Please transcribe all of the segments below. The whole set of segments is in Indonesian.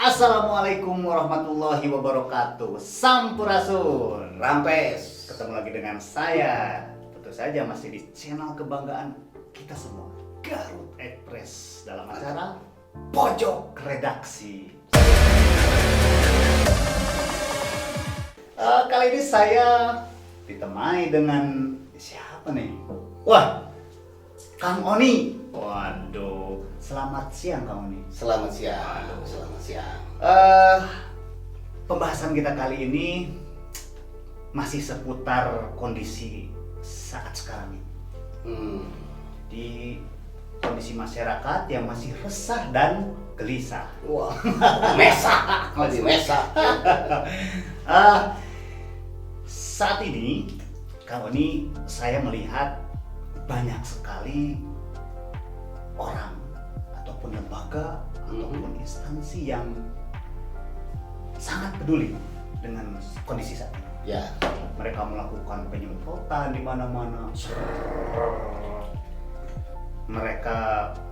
Assalamualaikum warahmatullahi wabarakatuh. Sampurasun. Rampes. Ketemu lagi dengan saya. Tentu saja masih di channel kebanggaan kita semua, Garut Express, dalam acara Pojok Redaksi. Kali ini saya ditemani dengan siapa nih? Wah, Kang Oni. Waduh, selamat siang Kang Oni. Selamat siang. Selamat siang. Pembahasan kita kali ini masih seputar kondisi saat sekarang ini. Di kondisi masyarakat yang masih resah dan gelisah. Wah, mesak. Lebih mesak. Saat ini, kalau ini saya melihat banyak sekali orang ataupun lembaga ataupun instansi yang sangat peduli dengan kondisi saat ini. Ya. Mereka melakukan penyemprotan di mana-mana. Mereka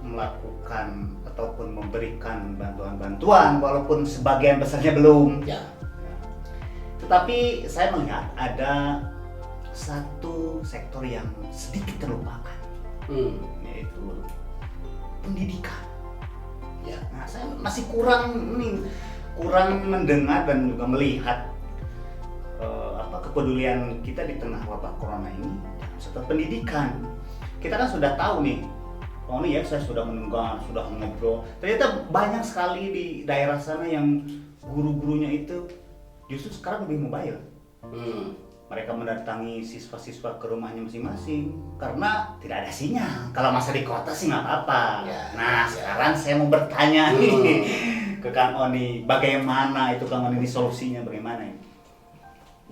melakukan ataupun memberikan bantuan-bantuan walaupun sebagian besarnya belum. Ya. Tetapi saya melihat ada satu sektor yang sedikit terlupakan, yaitu pendidikan. Ya. Nah, saya masih kurang mendengar dan juga melihat kepedulian kita di tengah wabah corona ini dalam sektor pendidikan. Kita kan sudah tahu nih, ya saya sudah mendengar, sudah ngobrol. Ternyata banyak sekali di daerah sana yang guru-gurunya itu justru sekarang lebih mobile. Mereka mendatangi siswa-siswa ke rumahnya masing-masing karena tidak ada sinyal. Kalau masa di kota sih nggak apa-apa. Ya, Nah, ya. sekarang saya mau bertanya nih ke Kang Oni, bagaimana itu Kang Oni, ini solusinya bagaimana ini?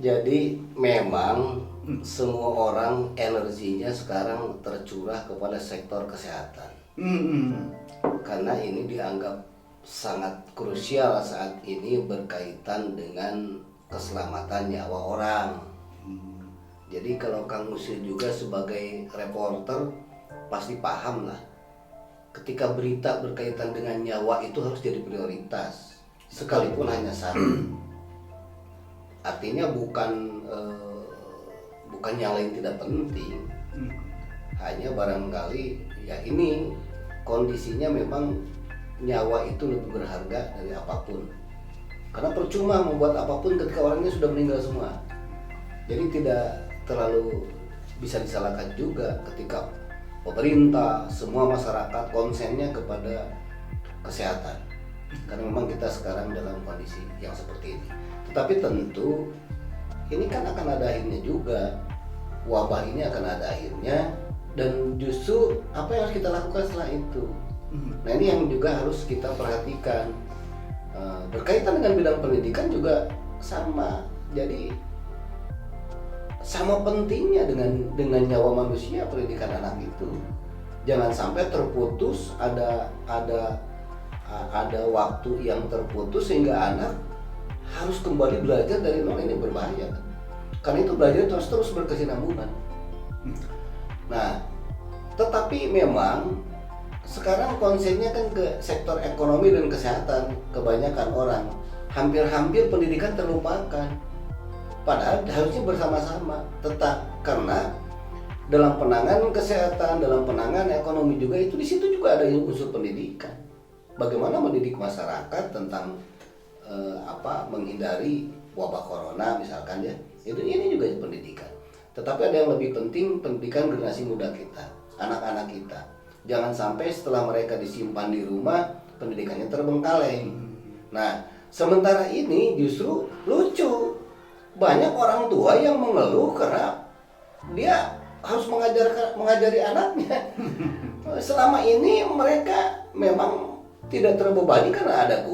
Jadi memang semua orang energinya sekarang tercurah kepada sektor kesehatan. Karena ini dianggap sangat krusial saat ini berkaitan dengan keselamatan nyawa orang. Jadi kalau Kang Musir juga sebagai reporter pasti paham lah, ketika berita berkaitan dengan nyawa itu harus jadi prioritas, sekalipun hanya satu. Artinya bukan yang lain tidak penting, hanya barangkali ya ini kondisinya memang nyawa itu lebih berharga dari apapun. Karena percuma membuat apapun ketika orangnya sudah meninggal semua. Jadi tidak terlalu bisa disalahkan juga ketika pemerintah, semua masyarakat konsennya kepada kesehatan. Karena memang kita sekarang dalam kondisi yang seperti ini. Tetapi tentu ini kan akan ada akhirnya juga. Wabah ini akan ada akhirnya, dan justru apa yang harus kita lakukan setelah itu. Nah, ini yang juga harus kita perhatikan. Berkaitan dengan bidang pendidikan juga sama. Jadi sama pentingnya dengan nyawa manusia pendidikan anak itu. Jangan sampai terputus, ada waktu yang terputus sehingga anak harus kembali belajar dari nol. Ini berbahaya. Karena itu belajar terus berkesinambungan. Nah, tetapi memang sekarang konsennya kan ke sektor ekonomi dan kesehatan. Kebanyakan orang, hampir pendidikan terlupakan. Padahal harusnya bersama-sama. Tetap karena dalam penanganan kesehatan, dalam penanganan ekonomi juga itu di situ juga ada unsur pendidikan. Bagaimana mendidik masyarakat tentang menghindari wabah corona misalkan ya. Ini juga pendidikan. Tetapi ada yang lebih penting, pendidikan generasi muda kita, anak-anak kita. Jangan sampai setelah mereka disimpan di rumah, pendidikannya terbengkalai. Nah, sementara ini justru lucu. Banyak orang tua yang mengeluh karena dia harus mengajari anaknya. Selama ini mereka memang tidak terbebani karena ada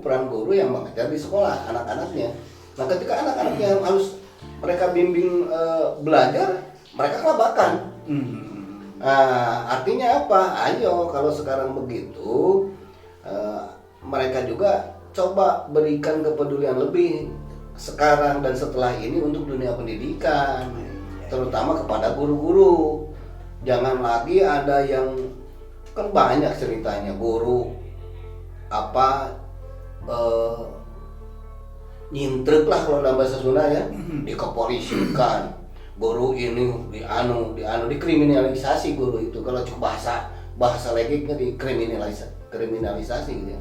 peran guru yang mengajar di sekolah anak-anaknya. Nah, ketika anak-anaknya harus mereka bimbing belajar, mereka kelabakan. Nah, artinya apa? Ayo kalau sekarang begitu, mereka juga coba berikan kepedulian lebih sekarang dan setelah ini untuk dunia pendidikan, terutama kepada guru-guru. Jangan lagi ada yang, kan banyak ceritanya guru nyintrek lah kalau dalam bahasa Sunda ya, dikepolisikan, guru ini dikriminalisasi guru itu. Kalau cuma bahasa legiknya dikriminalisasi gitu ya.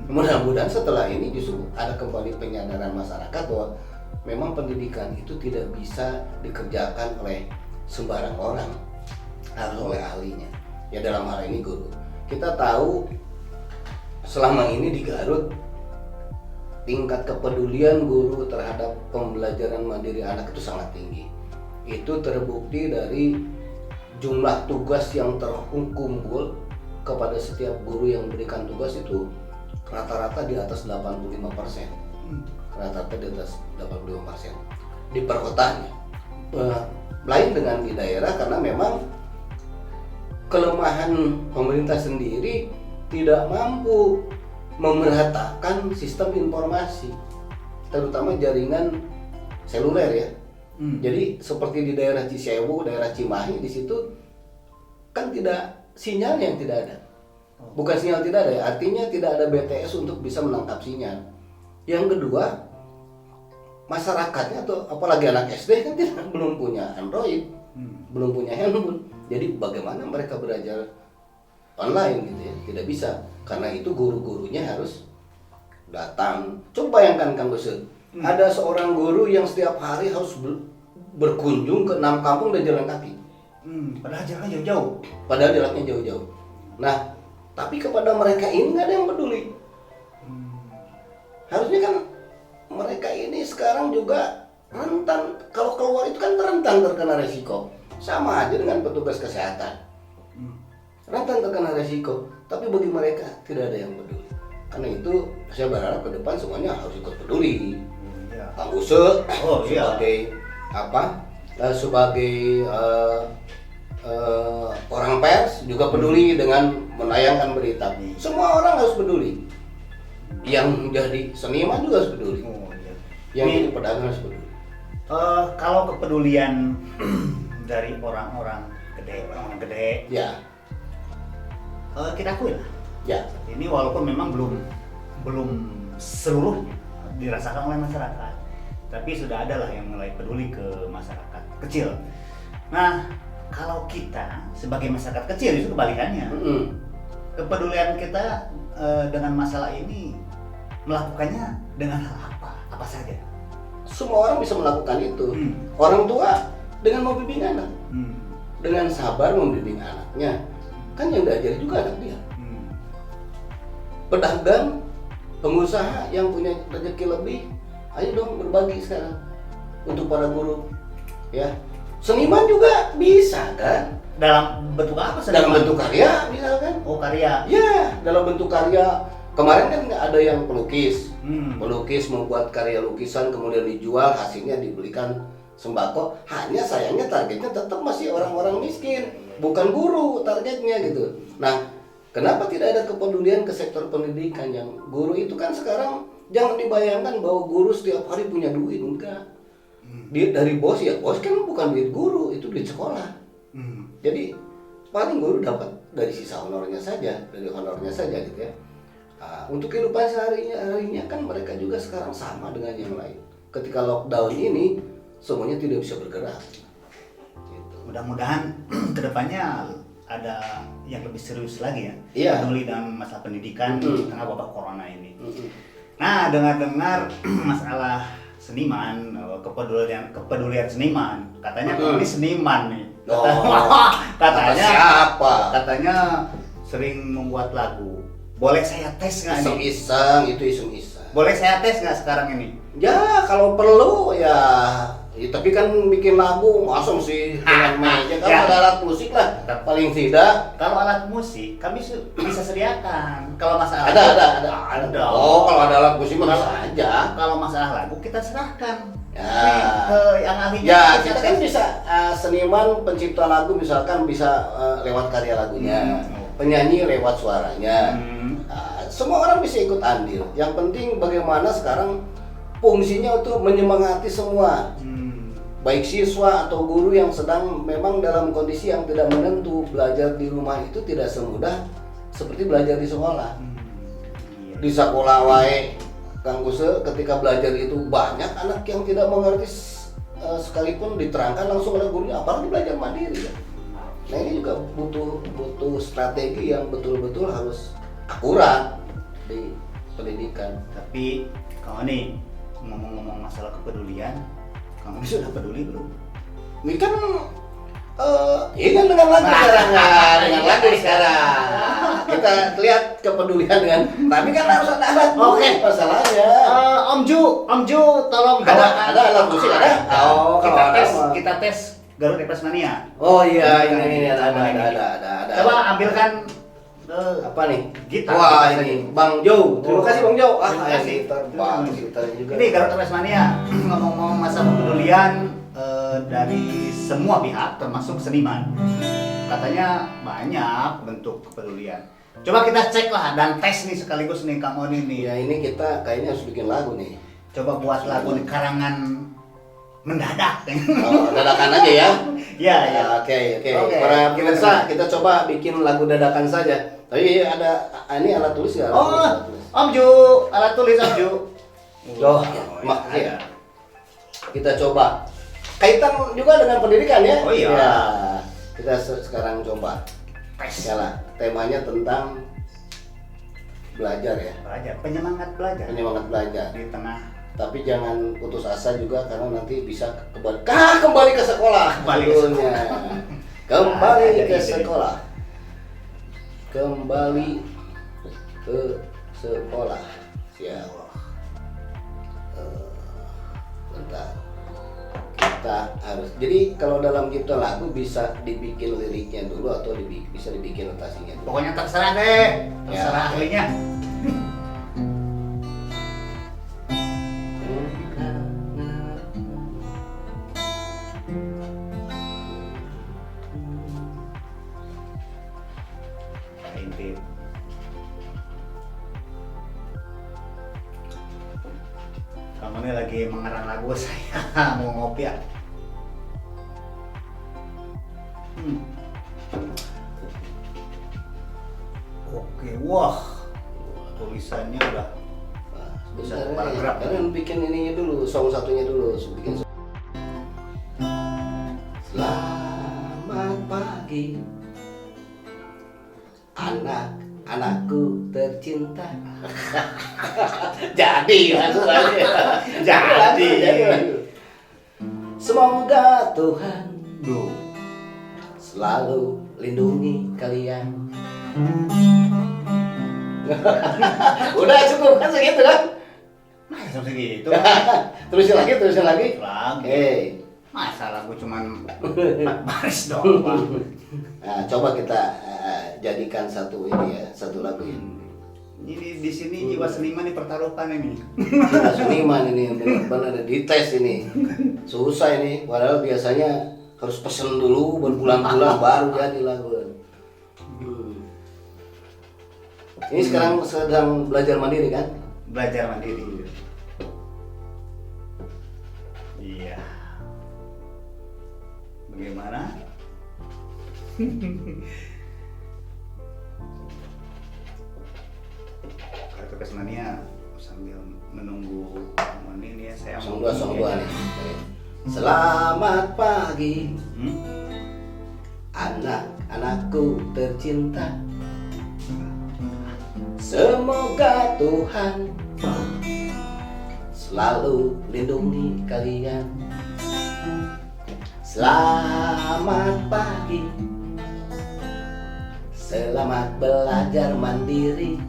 Mudah-mudahan setelah ini justru ada kembali penyadaran masyarakat bahwa memang pendidikan itu tidak bisa dikerjakan oleh sembarang orang, harus oleh ahlinya. Ya dalam hal ini guru. Kita tahu selama ini di Garut tingkat kepedulian guru terhadap pembelajaran mandiri anak itu sangat tinggi. Itu terbukti dari jumlah tugas yang terkumpul kepada setiap guru yang memberikan tugas itu rata-rata di atas 85%. Rata-rata di atas 85% di perkotaan. Lain dengan di daerah karena memang kelemahan pemerintah sendiri tidak mampu memerhatakan sistem informasi, terutama jaringan seluler ya. Jadi seperti di daerah Cisewu, daerah Cimahi, di situ kan tidak sinyal yang tidak ada. Bukan sinyal tidak ada ya, artinya tidak ada BTS untuk bisa menangkap sinyal. Yang kedua, masyarakatnya atau apalagi anak SD kan belum punya Android, belum punya handphone. Jadi bagaimana mereka belajar online gitu ya? Tidak bisa. Karena itu guru-gurunya harus datang. Coba bayangkan Kang Gusud, ada seorang guru yang setiap hari harus berkunjung ke 6 kampung dan jalan kaki. Padahal jaraknya jauh-jauh. Padahal jaraknya jauh-jauh. Nah, tapi kepada mereka ini nggak ada yang peduli. Harusnya kan mereka ini sekarang juga rentan, kalau keluar itu kan rentan terkena resiko. Sama aja dengan petugas kesehatan. Rentan terkena resiko, tapi bagi mereka tidak ada yang peduli. Karena itu saya berharap ke depan semuanya harus ikut peduli. Kang Gusud sebagai sebagai orang pers juga peduli dengan menayangkan berita. Semua orang harus peduli. Yang jadi seniman juga harus peduli. Yang jadi pedagang harus peduli. Kalau kepedulian dari orang gede, ya. Kita akui lah. Ya. Ini walaupun memang belum seluruhnya dirasakan oleh masyarakat, tapi sudah ada lah yang mulai peduli ke masyarakat kecil. Nah, kalau kita sebagai masyarakat kecil itu kebalikannya. Kepedulian kita dengan masalah ini melakukannya dengan hal apa saja. Semua orang bisa melakukan itu. Orang tua dengan membimbing anak, dengan sabar membimbing anaknya, kan yang diajari juga anak dia. Pedagang, pengusaha yang punya rezeki lebih, ayo dong berbagi sekarang untuk para guru. Ya, seniman juga bisa kan? Dalam bentuk apa? Dalam bentuk karya, misalkan. Oh, karya. Ya, dalam bentuk karya. Kemarin kan ada yang pelukis, pelukis membuat karya lukisan kemudian dijual, hasilnya dibelikan sembako. Hanya sayangnya targetnya tetap masih orang-orang miskin, bukan guru targetnya gitu. Nah, kenapa tidak ada kepedulian ke sektor pendidikan? Yang guru itu kan sekarang jangan dibayangkan bahwa guru setiap hari punya duit, enggak. Dari bos ya, bos kan bukan duit guru, itu duit sekolah. Jadi paling guru dapat dari sisa honornya saja, gitu ya. Nah, untuk kehidupan sehari-harinya kan mereka juga sekarang sama dengan yang lain. Ketika lockdown ini semuanya tidak bisa bergerak. Gitu. Mudah-mudahan kedepannya ada yang lebih serius lagi ya, peduli dengan masalah pendidikan karena wabah corona ini. Nah, dengar-dengar masalah seniman, kepedulian seniman, katanya kamu ini seniman nih. Katanya siapa? Katanya sering membuat lagu. Boleh saya tes nggak nih? Iseng-iseng. Boleh saya tes nggak sekarang ini? Ya kalau perlu ya, tapi kan bikin lagu masuk sih dengan meja. Kalau ada alat musik lah paling tidak. Kalau alat musik kami bisa sediakan. Kalau masalah ada. Oh, kalau ada alat musik bisa aja. Kalau masalah lagu kita serahkan ke yang ahlinya. Ya kita kan bisa seniman pencipta lagu misalkan bisa lewat karya lagunya, penyanyi lewat suaranya. Semua orang bisa ikut andil. Yang penting bagaimana sekarang fungsinya untuk menyemangati semua, baik siswa atau guru yang sedang memang dalam kondisi yang tidak menentu. Belajar di rumah itu tidak semudah seperti belajar di sekolah. Di sekolah wae Kang Guse, ketika belajar itu banyak anak yang tidak mengerti sekalipun diterangkan langsung oleh gurunya, apalagi belajar mandiri ya. Nah ini juga butuh strategi yang betul-betul harus akurat di pendidikan. Tapi kamu nih ngomong-ngomong masalah kepedulian, kamu ini sudah peduli belum? Ini kan ini kan dengan lagu sekarang ya, dengan lagu sekarang. Kita lihat kepedulian dengan, tapi kan harus ada alat musik. Oke. Masalahnya. Om Ju, tolong bawakan. Ada alat musik ada? Oh, kita kalau ada tes, mah. kita tes Garut Epres Mania. Oh iya, ini ada. Coba ambilkan Apa nih? gitar. Wah, gitar ini saja. Bang Jo. Terima Oh. kasih Bang Jo. Terima kasih. Bagus gitarnya juga. Ini Garut Epres Mania. Ngomong-ngomong masalah kepedulian dari semua pihak termasuk seniman. Katanya banyak bentuk kepedulian. Coba kita cek lah dan tes nih sekaligus nih kamu nih. Ya ini kita kayaknya harus bikin lagu nih. Coba buat lagu di karangan mendadak. Oh, dadakan aja ya. Ya, ya. Oke. Oke, Para kita pemirsa, kita coba bikin lagu dadakan saja. Tapi ada ini alat tulis ya? Oh, Om Ju, alat tulis Om Ju. Oh, ya. Kita coba. Kaitan juga dengan pendidikan ya? Oh iya. Ya, kita sekarang coba. Tes. Ya, temanya tentang belajar ya. Belajar, penyemangat belajar. Penyemangat belajar. Di tengah Tapi jangan putus asa juga karena nanti bisa kembali ke sekolah. Kembali ke Judulnya. Kembali Ada ke ide. sekolah. Kembali ke sekolah. Siap. Bentar. Kita harus. Jadi kalau dalam cipta lagu bisa dibikin liriknya dulu atau bisa dibikin notasinya dulu. pokoknya terserah deh, terserah Ya. ahlinya. Intip. Kamu ini lagi mengarang lagu saya mau ngopi ya. Oke, wah tulisannya udah Nah, Bisa sebentar paragraf. kalian bikin ininya dulu, song satunya dulu, bikin song. Selamat pagi, anak-anakku tercinta. Jadi lagu aja. Jadi. lagu. Semoga Tuhan duh. selalu lindungi kalian. Udah cukup kan segitu kan? Masa segitu? Terusin lagi. Lagi. Masa lagu cuman 4 baris doang. Nah, coba kita jadikan satu ini ya, satu lagu ini. Ini di sini jiwa seniman dipertaruhkan ini. Kita seniman ini benar-benar dites ini. Susah ini, padahal biasanya harus pesen dulu berbulan-bulan baru jadi lagu. Ini sekarang sedang belajar mandiri kan? Belajar mandiri. Iya. Bagaimana? Kartu Kesmania sambil menunggu kamu ini ya saya Song mau dua nih. Selamat pagi, anak-anakku tercinta. Semoga Tuhan selalu lindungi kalian. Selamat pagi, selamat belajar mandiri.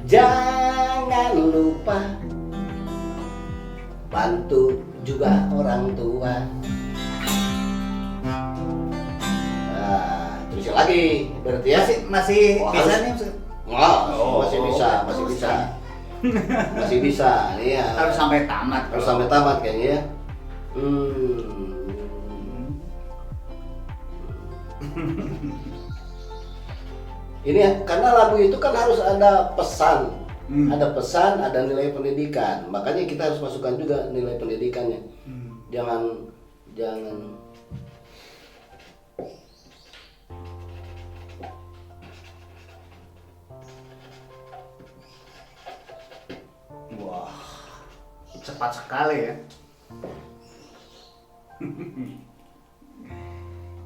Jangan lupa bantu juga orang tua. Nah, terusin lagi berarti ya. Masih Oh, bisa harus- nih Oh, masih bisa. Masih bisa. Nih ya. harus sampai tamat. Harus sampai tamat kayaknya ya. Ini ya, karena lagu itu kan harus ada pesan. Ada pesan, ada nilai pendidikan. Makanya kita harus masukkan juga nilai pendidikannya. Jangan Wah, cepat sekali ya.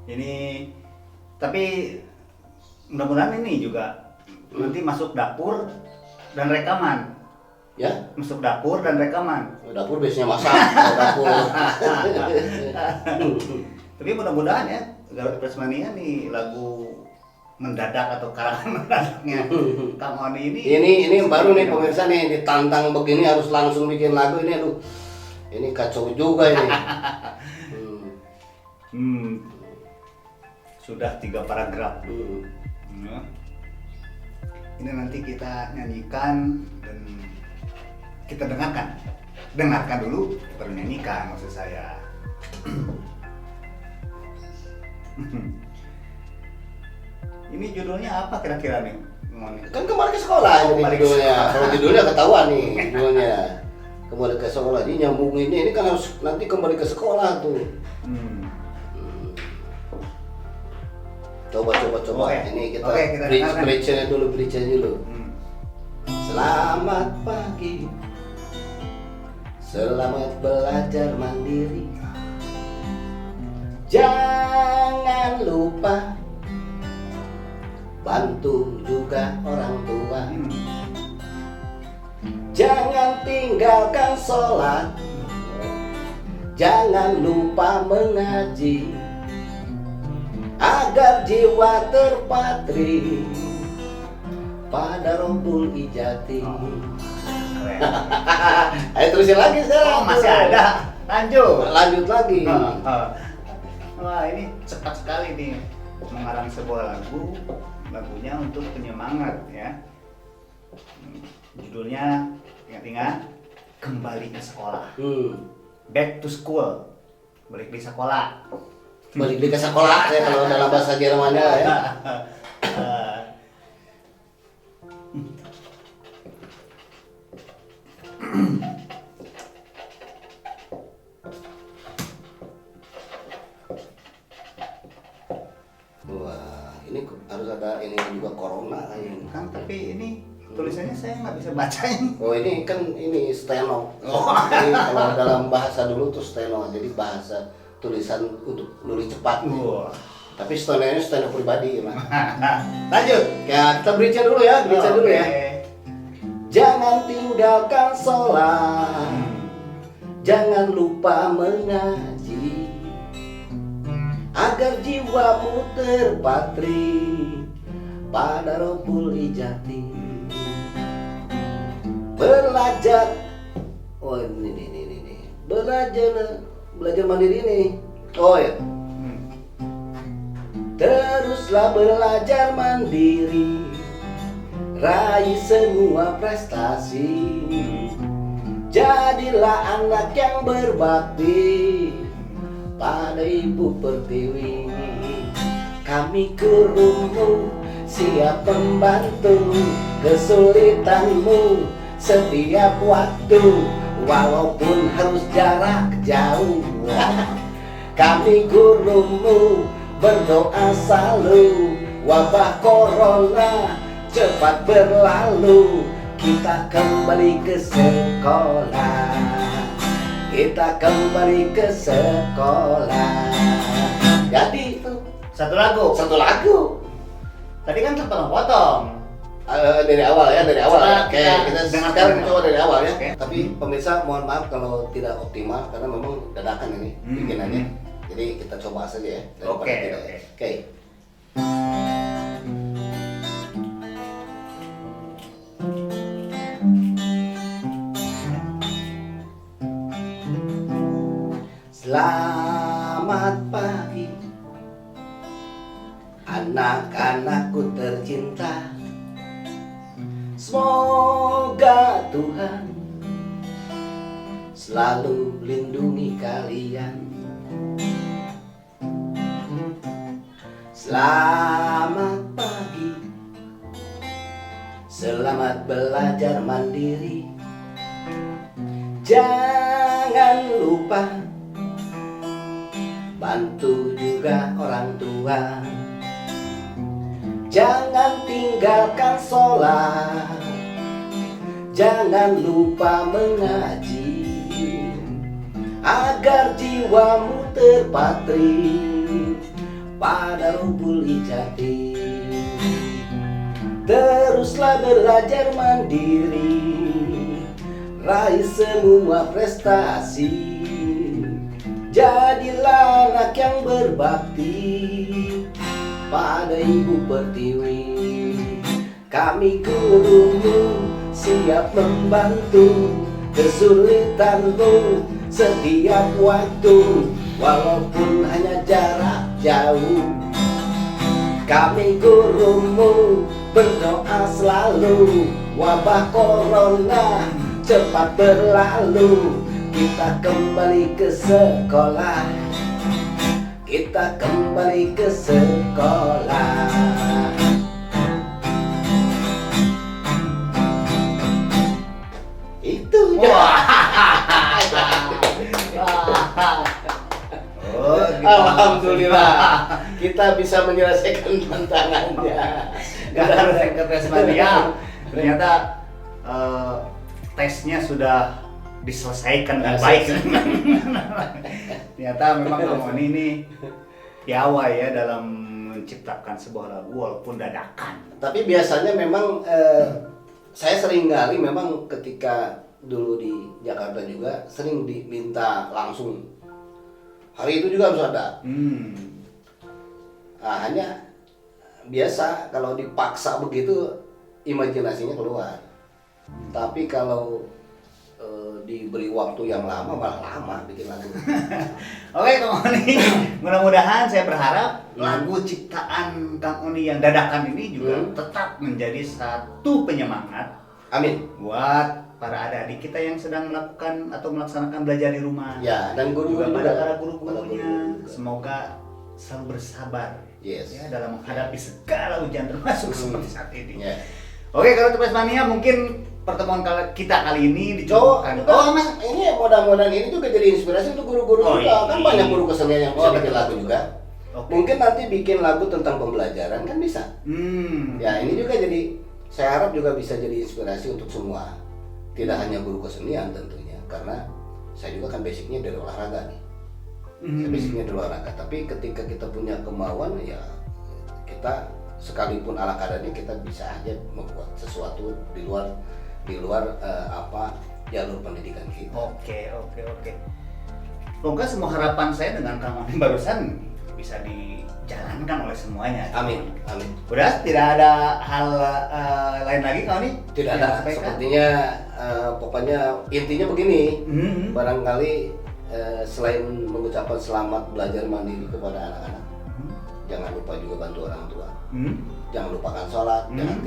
Ini tapi mudah-mudahan ini juga nanti masuk dapur dan rekaman. Ya, Masuk dapur dan rekaman. dapur biasanya masak, kalau dapur. Tapi mudah-mudahan ya Garut Pressmania nih lagu mendadak atau karangan mendadaknya Kang Oni ini. Ini baru nih pemirsa nih, ditantang begini harus langsung bikin lagu ini, aduh. Ini kacau juga ini. Sudah 3 paragraf. Ya. Ini nanti kita nyanyikan dan kita dengarkan dulu baru nyanyikan maksud saya. Ini judulnya apa kira-kira nih? Kan kembali ke sekolah ini judulnya. Kalau judulnya ketahuan nih judulnya. Kembali ke sekolah. Jadi nyambunginnya ini kan harus nanti kembali ke sekolah tuh. Coba. Oke. Ini kita, kita bridge-nya dulu. Selamat pagi. Selamat belajar mandiri. Jangan lupa bantu juga orang tua. Jangan tinggalkan sholat. Jangan lupa mengaji, agar jiwa terpatri pada Rabbul Ijati. Ayo terusin lagi sekarang. Oh, masih ada. Lanjut lagi. Wah, ini cepat sekali nih mengarang sebuah lagunya untuk penyemangat ya. Judulnya ingat-ingat, Kembali ke Sekolah. Back to School. Balik di sekolah. Balik di sekolah ya kalau dalam bahasa Jermannya ya. Wah, ini harus ada ini juga corona kayaknya. Kan tapi ini tulisannya saya nggak bisa bacain. Oh ini kan ini steno. Jadi kalau dalam bahasa dulu tuh steno, jadi bahasa tulisan untuk nulis cepat. Tapi stenonya steno pribadi ya, Lanjut. Ya, kita berica dulu ya, ya. Jangan tinggalkan sholat, jangan lupa mengaji, agar jiwamu terpatri pada Rabbul Ijati. Belajar, oh ini, belajar mandiri nih. Oh ya, teruslah belajar mandiri, raih semua prestasi. Jadilah anak yang berbakti pada Ibu Pertiwi. Kami gurumu siap membantu kesulitanmu setiap waktu, walaupun harus jarak jauh. Kami gurumu berdoa selalu, wabah corona cepat berlalu. Kita kembali ke sekolah, kita kembali ke sekolah. Jadi itu Satu lagu. Tadi kan sempat potong. dari awal ya, Oke, kita dengarkan sekarang coba dari awal ya. Oke. Tapi pemirsa mohon maaf kalau tidak optimal karena memang dadakan ini bikinannya. Jadi kita coba saja ya. daripada Oke, tidak. oke. Oke. Selamat pagi, anak-anakku tercinta. Semoga Tuhan selalu lindungi kalian. Selamat pagi, selamat belajar mandiri. Jangan lupa bantu juga orang tua. Jangan tinggalkan sholat, jangan lupa mengaji, agar jiwamu terpatri pada rumpul ijati. Teruslah belajar mandiri, raih semua prestasi, jadilah anak yang berbakti pada ibu pertiwi. Kami gurumu siap membantu kesulitanmu setiap waktu, walaupun hanya jarak jauh. Kami gurumu berdoa selalu, wabah corona cepat berlalu. Kita kembali ke sekolah, kita kembali ke sekolah. Itu Wah. Oh, gitu. Alhamdulillah kita bisa menyelesaikan tantangannya. Gak harus yang ke tes mania. Ternyata tesnya sudah diselesaikan dengan baik. Ternyata memang kamu ini piawai ya dalam menciptakan sebuah lagu walaupun dadakan. Tapi biasanya memang saya sering kali memang ketika dulu di Jakarta juga sering diminta langsung hari itu juga harus ada. Nah, hanya biasa kalau dipaksa begitu imajinasinya keluar. Tapi kalau diberi waktu yang lama malah lama bikin lagu. Oke Kang Oni, mudah-mudahan saya berharap lagu ciptaan Kang Oni yang dadakan ini juga tetap menjadi satu penyemangat. Amin. Buat para adik-adik kita yang sedang melakukan atau melaksanakan belajar di rumah. Ya, dan Juga guru-guru pada juga. para guru-gurunya, Guru-guru juga. semoga selalu bersabar Yes. ya dalam menghadapi segala ujian termasuk seperti saat ini. Ya. Oke, kalau Tepes Mania mungkin pertemuan kita kali ini dicocokkan. Oh, Mas, ini mudah-mudahan ini juga jadi inspirasi untuk guru-guru Oh, juga. Kan iya. banyak guru kesenian yang bisa Oh, bikin betul, lagu betul. juga. Oke. Mungkin nanti bikin lagu tentang pembelajaran kan bisa. Ya, ini juga jadi saya harap juga bisa jadi inspirasi untuk semua. Tidak hanya guru kesenian tentunya, karena saya juga kan basicnya dari olahraga nih. Saya basicnya dari olahraga, tapi ketika kita punya kemauan ya kita sekalipun ala kadarnya kita bisa aja membuat sesuatu di luar jalur pendidikan kita. Oke. Semoga semua harapan saya dengan Kang Oni barusan bisa dijalankan oleh semuanya. Amin, amin. Udah tidak ada hal lain lagi Kang Oni? Tidak Yang ada, disampaikan? sepertinya pokoknya intinya begini. Mhm. Barangkali selain mengucapkan selamat belajar mandiri kepada anak-anak, jangan lupa juga bantu orang tua. Jangan lupakan sholat, jangan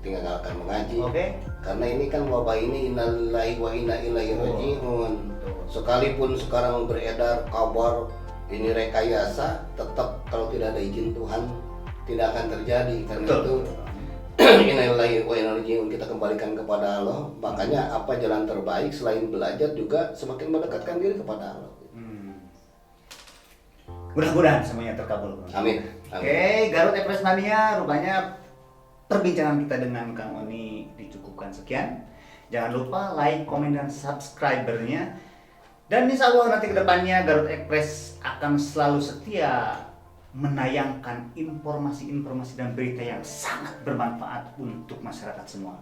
tinggalkan mengaji. Oke. Karena ini kan wabah ini innalillahi wa inna ilaihi raji'un. Betul. Sekalipun sekarang beredar kabar ini rekayasa, tetap kalau tidak ada izin Tuhan tidak akan terjadi. Karena itu innalillahi wa inna ilaihi raji'un, kita kembalikan kepada Allah. Makanya apa jalan terbaik selain belajar juga semakin mendekatkan diri kepada Allah. Mudah-mudahan semuanya terkabul. Amin. Oke, Garut Express Mania, rupanya perbincangan kita dengan Kang Oni dicukupkan sekian. Jangan lupa like, komen, dan subscribernya. Dan insya Allah nanti kedepannya Garut Express akan selalu setia menayangkan informasi-informasi dan berita yang sangat bermanfaat untuk masyarakat semua.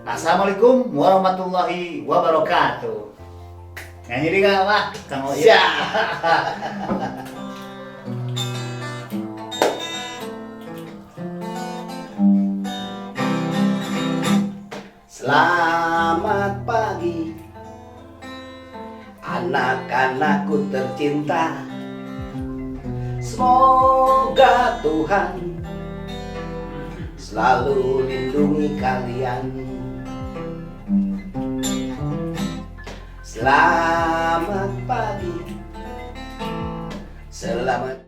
Assalamualaikum warahmatullahi wabarakatuh. Nyanyi di Wah, Kang Oni. Selamat pagi anak-anakku tercinta. Semoga Tuhan selalu lindungi kalian. Selamat pagi. Selamat